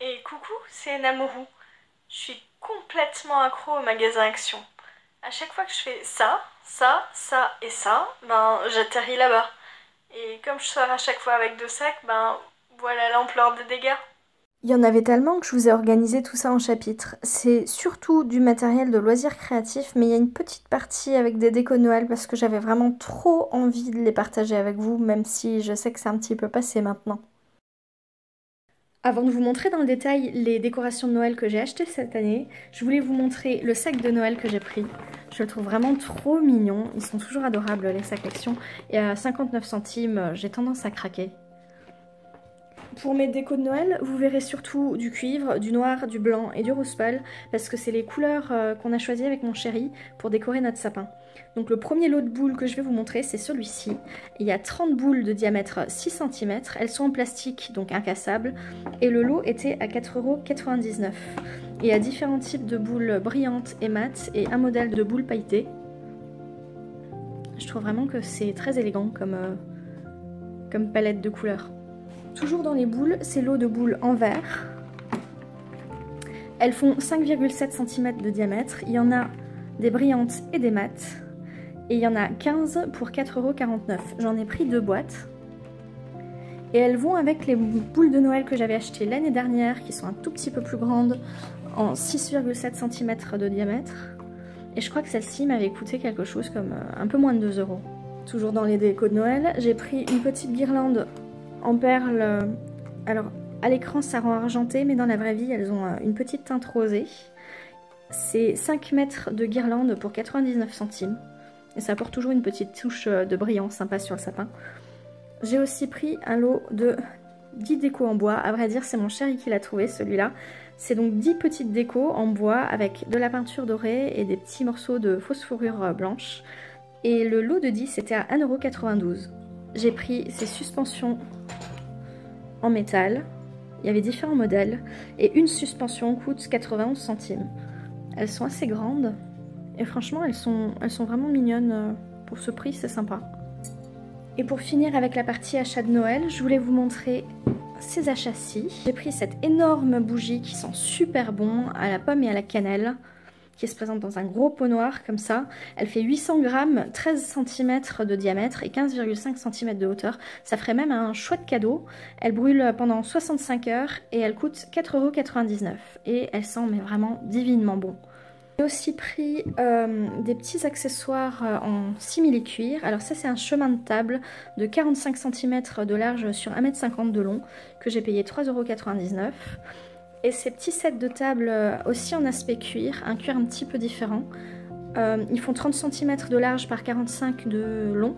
Et coucou, c'est Namourou. Je suis complètement accro au magasin Action. À chaque fois que je fais ça et ça, ben j'atterris là-bas. Et comme je sors à chaque fois avec 2 sacs, ben voilà l'ampleur des dégâts. Il y en avait tellement que je vous ai organisé tout ça en chapitres. C'est surtout du matériel de loisirs créatifs, mais il y a une petite partie avec des décos de Noël parce que j'avais vraiment trop envie de les partager avec vous, même si je sais que c'est un petit peu passé maintenant. Avant de vous montrer dans le détail les décorations de Noël que j'ai achetées cette année, je voulais vous montrer le sac de Noël que j'ai pris. Je le trouve vraiment trop mignon, ils sont toujours adorables les sacs Action, et à 59 centimes, j'ai tendance à craquer. Pour mes décos de Noël, vous verrez surtout du cuivre, du noir, du blanc et du rose pâle parce que c'est les couleurs qu'on a choisies avec mon chéri pour décorer notre sapin. Donc le premier lot de boules que je vais vous montrer, c'est celui-ci. Il y a 30 boules de diamètre 6 cm, elles sont en plastique, donc incassables, et le lot était à 4,99 €. Il y a différents types de boules brillantes et mates et un modèle de boules pailletées. Je trouve vraiment que c'est très élégant comme palette de couleurs. Toujours dans les boules, c'est l'eau de boules en verre. Elles font 5,7 cm de diamètre. Il y en a des brillantes et des mates. Et il y en a 15 pour 4,49 €. J'en ai pris 2 boîtes. Et elles vont avec les boules de Noël que j'avais achetées l'année dernière, qui sont un tout petit peu plus grandes, en 6,7 cm de diamètre. Et je crois que celle-ci m'avait coûté quelque chose comme un peu moins de 2 €. Toujours dans les décos de Noël, j'ai pris une petite guirlande en perles. Alors à l'écran ça rend argenté, mais dans la vraie vie elles ont une petite teinte rosée. C'est 5 mètres de guirlande pour 99 centimes. Et ça apporte toujours une petite touche de brillant sympa sur le sapin. J'ai aussi pris un lot de 10 décos en bois. À vrai dire c'est mon chéri qui l'a trouvé celui-là. C'est donc 10 petites décos en bois avec de la peinture dorée et des petits morceaux de fausse fourrure blanche. Et le lot de 10 c'était à 1,92 €. J'ai pris ces suspensions en métal, il y avait différents modèles, et une suspension coûte 91 centimes. Elles sont assez grandes, et franchement elles sont vraiment mignonnes, pour ce prix c'est sympa. Et pour finir avec la partie achat de Noël, je voulais vous montrer ces achats-ci. J'ai pris cette énorme bougie qui sent super bon, à la pomme et à la cannelle, qui se présente dans un gros pot noir comme ça. Elle fait 800 grammes, 13 cm de diamètre et 15,5 cm de hauteur. Ça ferait même un chouette cadeau. Elle brûle pendant 65 heures et elle coûte 4,99 €. Et elle sent mais vraiment divinement bon. J'ai aussi pris des petits accessoires en simili-cuir. Alors ça c'est un chemin de table de 45 cm de large sur 1,50 m de long que j'ai payé 3,99 €. Et ces petits sets de table aussi en aspect cuir, un cuir un petit peu différent. Ils font 30 cm de large par 45 de long.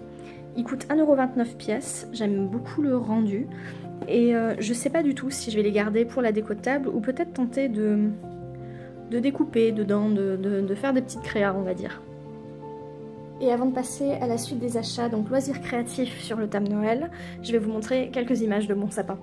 Ils coûtent 1,29 € pièce. J'aime beaucoup le rendu. Et je sais pas du tout si je vais les garder pour la déco de table ou peut-être tenter de découper dedans, de faire des petites créas on va dire. Et avant de passer à la suite des achats, donc loisirs créatifs sur le thème Noël, je vais vous montrer quelques images de mon sapin.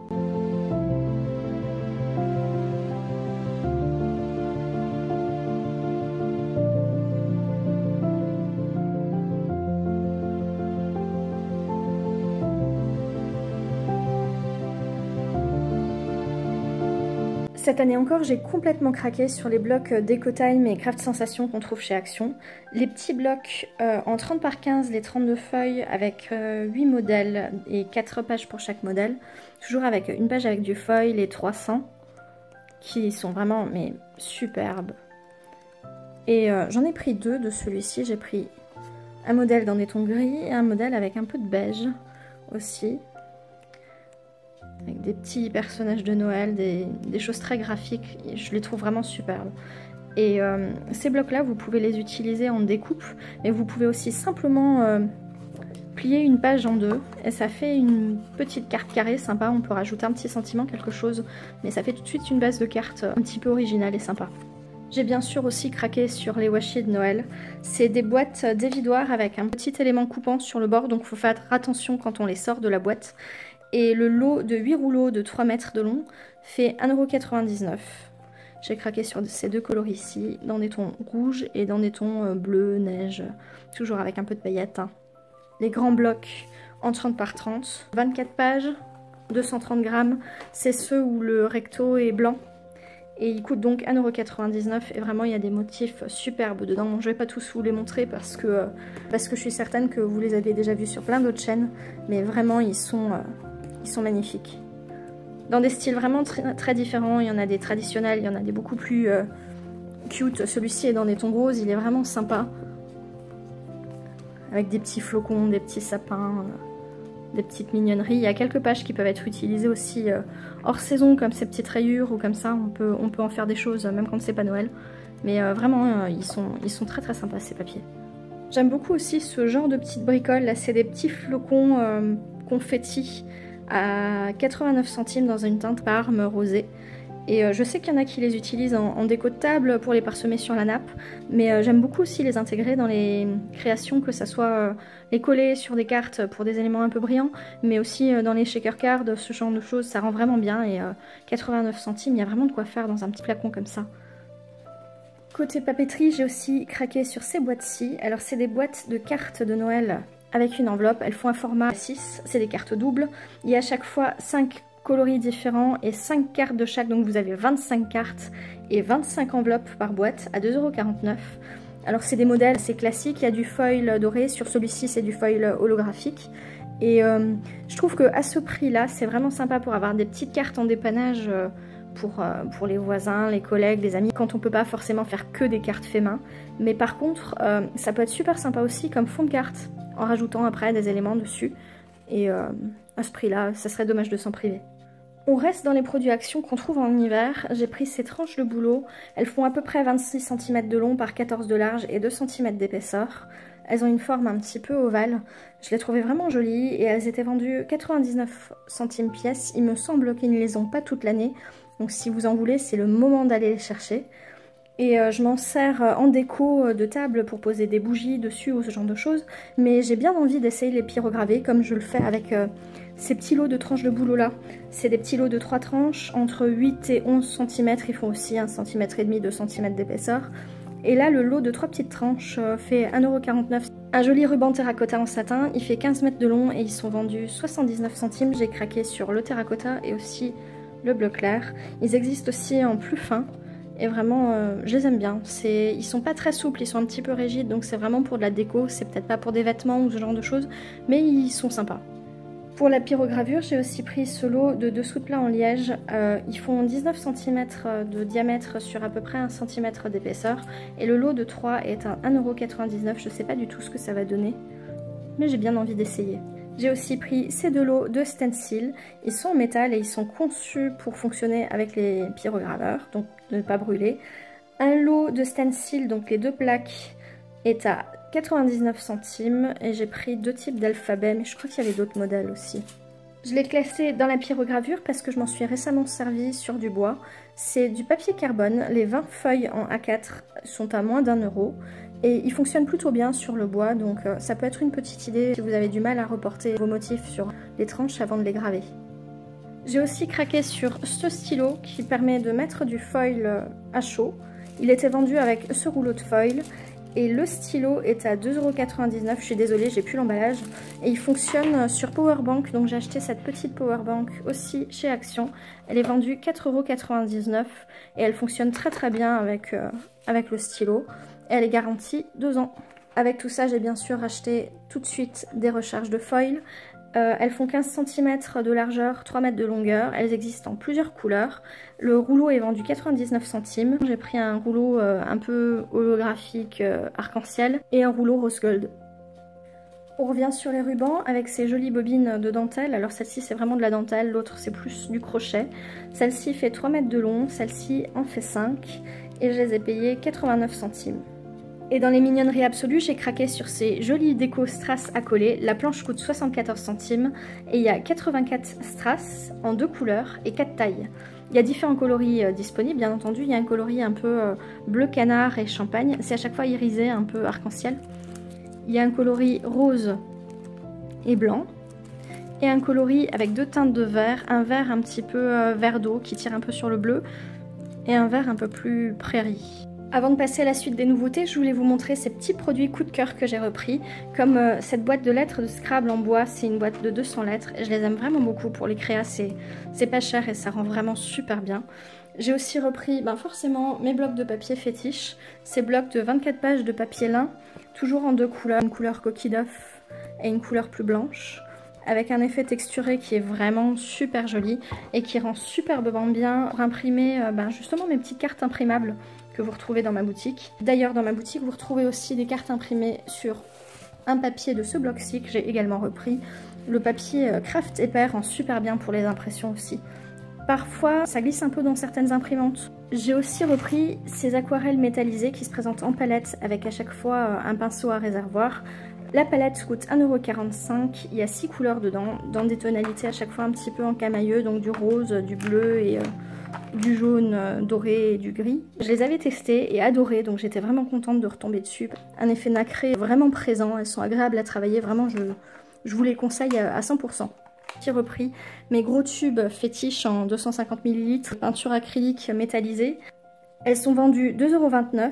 Cette année encore, j'ai complètement craqué sur les blocs Déco-Time et Craft Sensation qu'on trouve chez Action. Les petits blocs en 30 par 15, les 32 feuilles avec 8 modèles et 4 pages pour chaque modèle. Toujours avec une page avec du foil et 300 qui sont vraiment mais superbes. Et j'en ai pris 2 de celui-ci. J'ai pris un modèle dans des tons gris et un modèle avec un peu de beige aussi. Avec des petits personnages de Noël, des choses très graphiques, je les trouve vraiment superbes. Et ces blocs-là, vous pouvez les utiliser en découpe, mais vous pouvez aussi simplement plier une page en deux, et ça fait une petite carte carrée sympa. On peut rajouter un petit sentiment, quelque chose, mais ça fait tout de suite une base de carte un petit peu originale et sympa. J'ai bien sûr aussi craqué sur les washi de Noël. C'est des boîtes dévidoirs avec un petit élément coupant sur le bord, donc il faut faire attention quand on les sort de la boîte. Et le lot de 8 rouleaux de 3 mètres de long fait 1,99 €. J'ai craqué sur ces deux coloris ici, dans des tons rouges et dans des tons bleu, neige, toujours avec un peu de paillettes. Les grands blocs en 30 par 30, 24 pages, 230 grammes, c'est ceux où le recto est blanc Et il coûte donc 1,99 € et vraiment il y a des motifs superbes dedans. Bon, je vais pas tous vous les montrer parce que je suis certaine que vous les avez déjà vus sur plein d'autres chaînes. Mais vraiment ils sont magnifiques. Dans des styles vraiment très différents, il y en a des traditionnels, il y en a des beaucoup plus cute. Celui-ci est dans des tons roses, il est vraiment sympa. Avec des petits flocons, des petits sapins, des petites mignonneries. Il y a quelques pages qui peuvent être utilisées aussi hors saison, comme ces petites rayures ou comme ça. On peut en faire des choses même quand c'est pas Noël. Mais vraiment, ils sont très très sympas ces papiers. J'aime beaucoup aussi ce genre de petites bricoles. Là, c'est des petits flocons confetti à 89 centimes dans une teinte parme rosée. Et je sais qu'il y en a qui les utilisent en déco de table pour les parsemer sur la nappe, mais j'aime beaucoup aussi les intégrer dans les créations, que ça soit les coller sur des cartes pour des éléments un peu brillants, mais aussi dans les shaker cards, ce genre de choses, ça rend vraiment bien. Et 89 centimes, il y a vraiment de quoi faire dans un petit flacon comme ça. Côté papeterie, j'ai aussi craqué sur ces boîtes-ci. Alors c'est des boîtes de cartes de Noël avec une enveloppe, elles font un format 6, c'est des cartes doubles. Il y a à chaque fois 5 coloris différents et 5 cartes de chaque, donc vous avez 25 cartes et 25 enveloppes par boîte à 2,49 €. Alors c'est des modèles assez classiques, il y a du foil doré, sur celui-ci c'est du foil holographique. Et je trouve que à ce prix là c'est vraiment sympa pour avoir des petites cartes en dépannage pour les voisins, les collègues, les amis, quand on peut pas forcément faire que des cartes fait main. Mais par contre ça peut être super sympa aussi comme fond de carte, en rajoutant après des éléments dessus. Et à ce prix là ça serait dommage de s'en priver. On reste dans les produits Action qu'on trouve en hiver. J'ai pris ces tranches de bouleau. Elles font à peu près 26 cm de long par 14 de large et 2 cm d'épaisseur. Elles ont une forme un petit peu ovale. Je les trouvais vraiment jolies et elles étaient vendues 99 centimes pièce. Il me semble qu'ils ne les ont pas toute l'année. Donc si vous en voulez, c'est le moment d'aller les chercher. Et je m'en sers en déco de table pour poser des bougies dessus ou ce genre de choses. Mais j'ai bien envie d'essayer les pyrogravés comme je le fais avec ces petits lots de tranches de bouleau là. C'est des petits lots de 3 tranches entre 8 et 11 cm. Ils font aussi 1,5 cm, 2 cm d'épaisseur. Et là, le lot de 3 petites tranches fait 1,49 €. Un joli ruban terracotta en satin. Il fait 15 mètres de long et ils sont vendus 79 centimes. J'ai craqué sur le terracotta et aussi le bleu clair. Ils existent aussi en plus fin. Et vraiment, je les aime bien. Ils sont pas très souples, ils sont un petit peu rigides, donc c'est vraiment pour de la déco. C'est peut-être pas pour des vêtements ou ce genre de choses, mais ils sont sympas. Pour la pyrogravure, j'ai aussi pris ce lot de dessous de plat en liège. Ils font 19 cm de diamètre sur à peu près 1 cm d'épaisseur. Et le lot de 3 est à 1,99 €. Je sais pas du tout ce que ça va donner, mais j'ai bien envie d'essayer. J'ai aussi pris ces deux lots de stencils. Ils sont en métal et ils sont conçus pour fonctionner avec les pyrograveurs, donc de ne pas brûler. Un lot de stencils, donc les deux plaques, est à 99 centimes et j'ai pris deux types d'alphabet, mais je crois qu'il y avait d'autres modèles aussi. Je l'ai classé dans la pyrogravure parce que je m'en suis récemment servi sur du bois. C'est du papier carbone, les 20 feuilles en A4 sont à moins d'1 € et ils fonctionnent plutôt bien sur le bois, donc ça peut être une petite idée si vous avez du mal à reporter vos motifs sur les tranches avant de les graver. J'ai aussi craqué sur ce stylo qui permet de mettre du foil à chaud. Il était vendu avec ce rouleau de foil. Et le stylo est à 2,99 €, je suis désolée, j'ai plus l'emballage. Et il fonctionne sur Powerbank, donc j'ai acheté cette petite Powerbank aussi chez Action. Elle est vendue 4,99 € et elle fonctionne très très bien avec le stylo. Et elle est garantie 2 ans. Avec tout ça, j'ai bien sûr acheté tout de suite des recharges de foil. Elles font 15 cm de largeur, 3 mètres de longueur. Elles existent en plusieurs couleurs. Le rouleau est vendu 99 centimes. J'ai pris un rouleau un peu holographique arc-en-ciel et un rouleau rose gold. On revient sur les rubans avec ces jolies bobines de dentelle. Alors celle-ci c'est vraiment de la dentelle, l'autre c'est plus du crochet. Celle-ci fait 3 mètres de long, celle-ci en fait 5 et je les ai payées 89 centimes. Et dans les mignonneries absolues, j'ai craqué sur ces jolies décos strass à coller. La planche coûte 74 centimes et il y a 84 strass en 2 couleurs et 4 tailles. Il y a différents coloris disponibles, bien entendu. Il y a un coloris un peu bleu canard et champagne. C'est à chaque fois irisé, un peu arc-en-ciel. Il y a un coloris rose et blanc. Et un coloris avec 2 teintes de vert. Un vert un petit peu vert d'eau qui tire un peu sur le bleu. Et un vert un peu plus prairie. Avant de passer à la suite des nouveautés, je voulais vous montrer ces petits produits coup de cœur que j'ai repris, comme cette boîte de lettres de Scrabble en bois, c'est une boîte de 200 lettres, et je les aime vraiment beaucoup pour les créas, c'est pas cher et ça rend vraiment super bien. J'ai aussi repris forcément mes blocs de papier fétiche, ces blocs de 24 pages de papier lin, toujours en deux couleurs, une couleur coquille d'œuf et une couleur plus blanche, avec un effet texturé qui est vraiment super joli et qui rend superbement bien pour imprimer justement mes petites cartes imprimables que vous retrouvez dans ma boutique. D'ailleurs, dans ma boutique, vous retrouvez aussi des cartes imprimées sur un papier de ce bloc-ci que j'ai également repris. Le papier Craft Paper rend super bien pour les impressions aussi. Parfois, ça glisse un peu dans certaines imprimantes. J'ai aussi repris ces aquarelles métallisées qui se présentent en palette avec à chaque fois un pinceau à réservoir. La palette coûte 1,45 €, il y a 6 couleurs dedans, dans des tonalités à chaque fois un petit peu en camailleux, donc du rose, du bleu et du jaune doré et du gris. Je les avais testées et adorées, donc j'étais vraiment contente de retomber dessus. Un effet nacré vraiment présent, elles sont agréables à travailler, vraiment je vous les conseille à 100%. J'ai repris mes gros tubes fétiches en 250 ml, peinture acrylique métallisée. Elles sont vendues 2,29 €.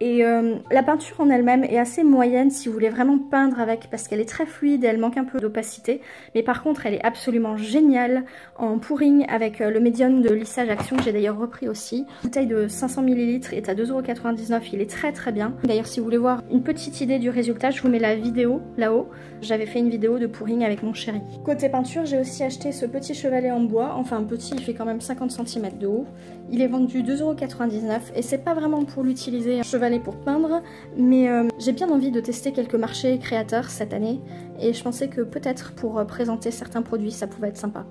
Et la peinture en elle-même est assez moyenne si vous voulez vraiment peindre avec, parce qu'elle est très fluide et elle manque un peu d'opacité. Mais par contre, elle est absolument géniale en pouring avec le médium de lissage Action que j'ai d'ailleurs repris aussi. Une bouteille de 500 ml est à 2,99 €, il est très bien. D'ailleurs, si vous voulez voir une petite idée du résultat, je vous mets la vidéo là-haut. J'avais fait une vidéo de pouring avec mon chéri. Côté peinture, j'ai aussi acheté ce petit chevalet en bois. Enfin, petit, il fait quand même 50 cm de haut. Il est vendu 2,99 € et c'est pas vraiment pour l'utiliser chevalet pour peindre, mais j'ai bien envie de tester quelques marchés créateurs cette année et je pensais que peut-être pour présenter certains produits ça pouvait être sympa.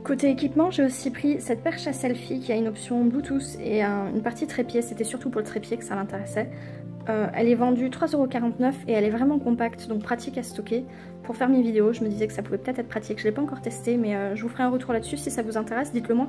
Côté équipement, j'ai aussi pris cette perche à selfie qui a une option Bluetooth et une partie trépied, c'était surtout pour le trépied que ça m'intéressait. Elle est vendue 3,49 € et elle est vraiment compacte, donc pratique à stocker. Pour faire mes vidéos, je me disais que ça pouvait peut-être être pratique, je ne l'ai pas encore testé, mais je vous ferai un retour là-dessus si ça vous intéresse, dites-le moi.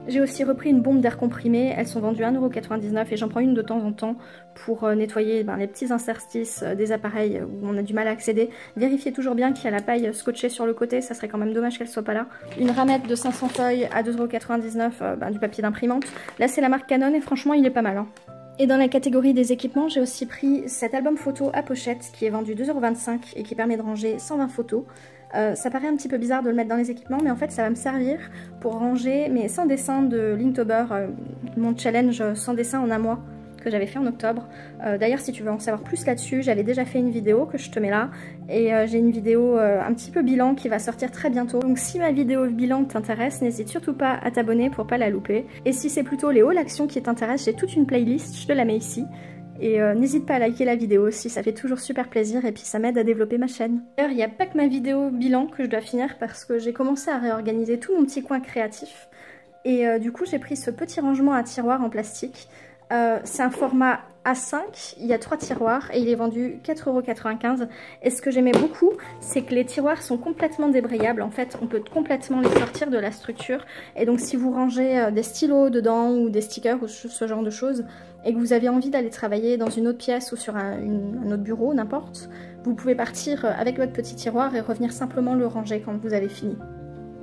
J'ai aussi repris une bombe d'air comprimé, elles sont vendues 1,99 € et j'en prends une de temps en temps pour nettoyer les petits interstices des appareils où on a du mal à accéder. Vérifiez toujours bien qu'il y a la paille scotchée sur le côté, ça serait quand même dommage qu'elle soit pas là. Une ramette de 500 feuilles à 2,99 € du papier d'imprimante. Là c'est la marque Canon et franchement il est pas mal. Hein. Et dans la catégorie des équipements, j'ai aussi pris cet album photo à pochette qui est vendu 2,25 € et qui permet de ranger 120 photos. Ça paraît un petit peu bizarre de le mettre dans les équipements, mais en fait ça va me servir pour ranger mes 100 dessins de Linktober, mon challenge 100 dessins en un mois que j'avais fait en octobre. D'ailleurs si tu veux en savoir plus là-dessus, j'avais déjà fait une vidéo que je te mets là, et j'ai une vidéo un petit peu bilan qui va sortir très bientôt. Donc si ma vidéo bilan t'intéresse, n'hésite surtout pas à t'abonner pour pas la louper. Et si c'est plutôt les hauts l'actions qui t'intéressent, j'ai toute une playlist, je te la mets ici. Et n'hésite pas à liker la vidéo aussi, ça fait toujours super plaisir et puis ça m'aide à développer ma chaîne. D'ailleurs, il n'y a pas que ma vidéo bilan que je dois finir parce que j'ai commencé à réorganiser tout mon petit coin créatif. Et du coup, j'ai pris ce petit rangement à tiroirs en plastique. C'est un format A5, il y a 3 tiroirs et il est vendu 4,95 €. Et ce que j'aimais beaucoup, c'est que les tiroirs sont complètement débrayables. En fait, on peut complètement les sortir de la structure. Et donc si vous rangez des stylos dedans ou des stickers ou ce genre de choses, et que vous avez envie d'aller travailler dans une autre pièce ou sur un autre bureau, n'importe, vous pouvez partir avec votre petit tiroir et revenir simplement le ranger quand vous avez fini.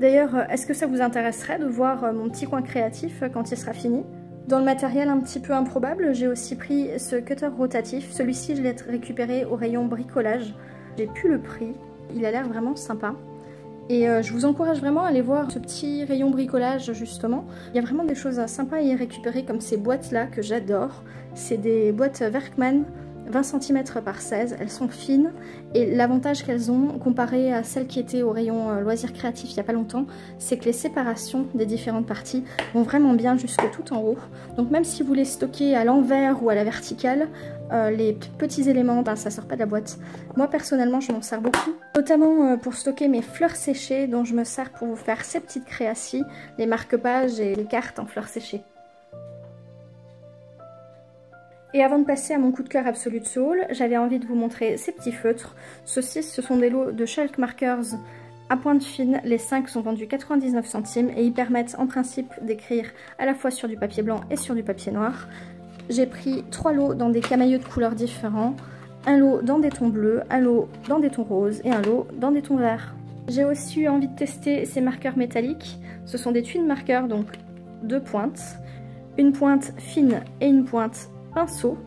D'ailleurs, est-ce que ça vous intéresserait de voir mon petit coin créatif quand il sera fini ? Dans le matériel un petit peu improbable, j'ai aussi pris ce cutter rotatif. Celui-ci, je l'ai récupéré au rayon bricolage. J'ai plus le prix, il a l'air vraiment sympa. Et je vous encourage vraiment à aller voir ce petit rayon bricolage justement. Il y a vraiment des choses sympas à y récupérer comme ces boîtes là que j'adore. C'est des boîtes Werkman 20 cm par 16, elles sont fines et l'avantage qu'elles ont comparé à celles qui étaient au rayon loisirs créatifs il n'y a pas longtemps, c'est que les séparations des différentes parties vont vraiment bien jusque tout en haut. Donc même si vous les stockez à l'envers ou à la verticale, les petits éléments, ça sort pas de la boîte. Moi personnellement je m'en sers beaucoup, notamment pour stocker mes fleurs séchées dont je me sers pour vous faire ces petites créations, les marque-pages et les cartes en fleurs séchées. Et avant de passer à mon coup de cœur absolu de ce haul, j'avais envie de vous montrer ces petits feutres. Ceux-ci, ce sont des lots de Chalk Markers à pointe fine. Les 5 sont vendus 99 centimes et ils permettent en principe d'écrire à la fois sur du papier blanc et sur du papier noir. J'ai pris 3 lots dans des camailleux de couleurs différents, un lot dans des tons bleus, un lot dans des tons roses et un lot dans des tons verts. J'ai aussi eu envie de tester ces marqueurs métalliques. Ce sont des twin marqueurs, donc 2 pointes. Une pointe fine et une pointe pinceaux.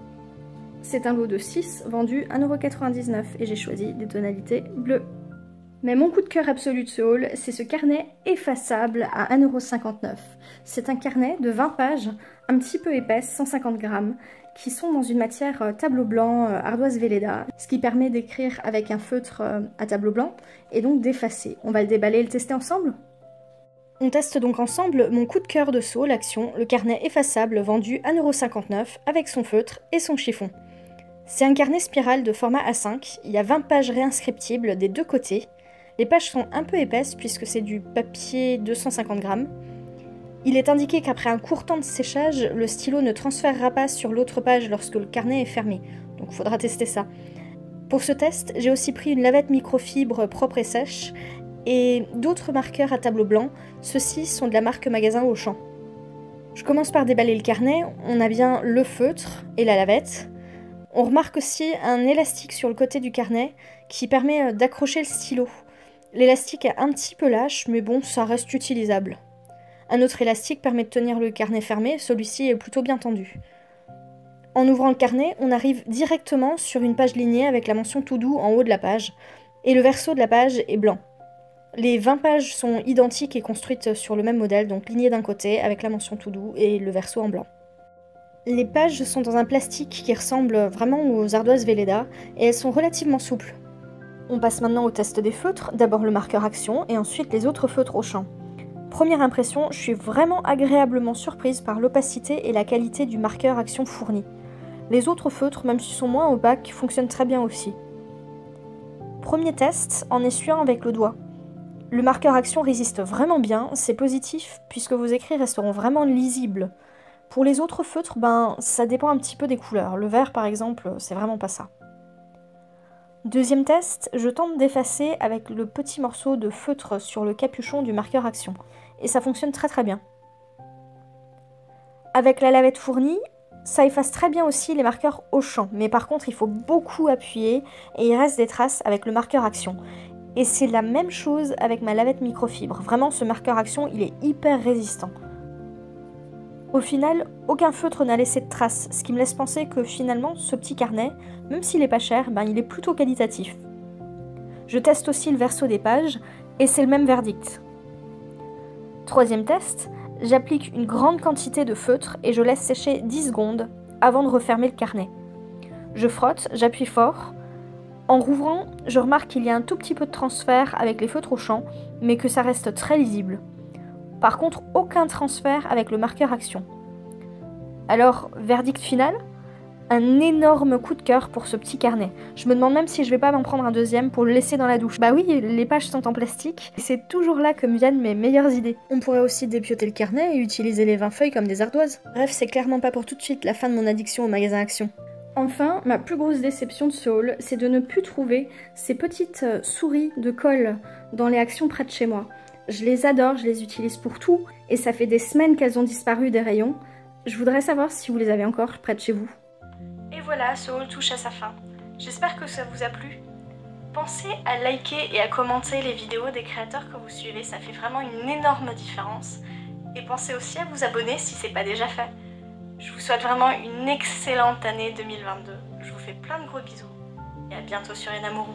C'est un lot de 6 vendu 1,99 € et j'ai choisi des tonalités bleues. Mais mon coup de cœur absolu de ce haul, c'est ce carnet effaçable à 1,59 €. C'est un carnet de 20 pages, un petit peu épaisse, 150 grammes, qui sont dans une matière tableau blanc ardoise Velleda, ce qui permet d'écrire avec un feutre à tableau blanc et donc d'effacer. On va le déballer et le tester ensemble? On teste donc ensemble mon coup de cœur de ce haul Action, le carnet effaçable vendu 1,59 € avec son feutre et son chiffon. C'est un carnet spirale de format A5, il y a 20 pages réinscriptibles des deux côtés. Les pages sont un peu épaisses puisque c'est du papier 250 grammes. Il est indiqué qu'après un court temps de séchage, le stylo ne transférera pas sur l'autre page lorsque le carnet est fermé, donc il faudra tester ça. Pour ce test, j'ai aussi pris une lavette microfibre propre et sèche et d'autres marqueurs à tableau blanc. Ceux-ci sont de la marque Magasin Auchan. Je commence par déballer le carnet, on a bien le feutre et la lavette. On remarque aussi un élastique sur le côté du carnet qui permet d'accrocher le stylo. L'élastique est un petit peu lâche, mais bon, ça reste utilisable. Un autre élastique permet de tenir le carnet fermé, celui-ci est plutôt bien tendu. En ouvrant le carnet, on arrive directement sur une page lignée avec la mention tout doux en haut de la page, et le verso de la page est blanc. Les 20 pages sont identiques et construites sur le même modèle, donc lignée d'un côté avec la mention tout doux et le verso en blanc. Les pages sont dans un plastique qui ressemble vraiment aux ardoises Velleda, et elles sont relativement souples. On passe maintenant au test des feutres, d'abord le marqueur Action et ensuite les autres feutres Auchan. Première impression, je suis vraiment agréablement surprise par l'opacité et la qualité du marqueur Action fourni. Les autres feutres, même s'ils sont moins opaques, fonctionnent très bien aussi. Premier test, en essuyant avec le doigt. Le marqueur Action résiste vraiment bien, c'est positif puisque vos écrits resteront vraiment lisibles. Pour les autres feutres, ça dépend un petit peu des couleurs. Le vert par exemple, c'est vraiment pas ça. Deuxième test, je tente d'effacer avec le petit morceau de feutre sur le capuchon du marqueur Action. Et ça fonctionne très très bien. Avec la lavette fournie, ça efface très bien aussi les marqueurs Auchan. Mais par contre, il faut beaucoup appuyer et il reste des traces avec le marqueur Action. Et c'est la même chose avec ma lavette microfibre. Vraiment, ce marqueur Action, il est hyper résistant. Au final, aucun feutre n'a laissé de traces, ce qui me laisse penser que finalement, ce petit carnet, même s'il est pas cher, il est plutôt qualitatif. Je teste aussi le verso des pages, et c'est le même verdict. Troisième test, j'applique une grande quantité de feutre et je laisse sécher 10 secondes avant de refermer le carnet. Je frotte, j'appuie fort. En rouvrant, je remarque qu'il y a un tout petit peu de transfert avec les feutres Auchan, mais que ça reste très lisible. Par contre, aucun transfert avec le marqueur Action. Alors, verdict final? Un énorme coup de cœur pour ce petit carnet. Je me demande même si je vais pas m'en prendre un deuxième pour le laisser dans la douche. Bah oui, les pages sont en plastique, et c'est toujours là que me viennent mes meilleures idées. On pourrait aussi dépioter le carnet et utiliser les 20 feuilles comme des ardoises. Bref, c'est clairement pas pour tout de suite la fin de mon addiction au magasin Action. Enfin, ma plus grosse déception de ce haul, c'est de ne plus trouver ces petites souris de colle dans les Actions près de chez moi. Je les adore, je les utilise pour tout, et ça fait des semaines qu'elles ont disparu des rayons. Je voudrais savoir si vous les avez encore près de chez vous. Et voilà, ce haul touche à sa fin. J'espère que ça vous a plu. Pensez à liker et à commenter les vidéos des créateurs que vous suivez, ça fait vraiment une énorme différence. Et pensez aussi à vous abonner si c'est pas déjà fait. Je vous souhaite vraiment une excellente année 2022. Je vous fais plein de gros bisous et à bientôt sur Enamourou.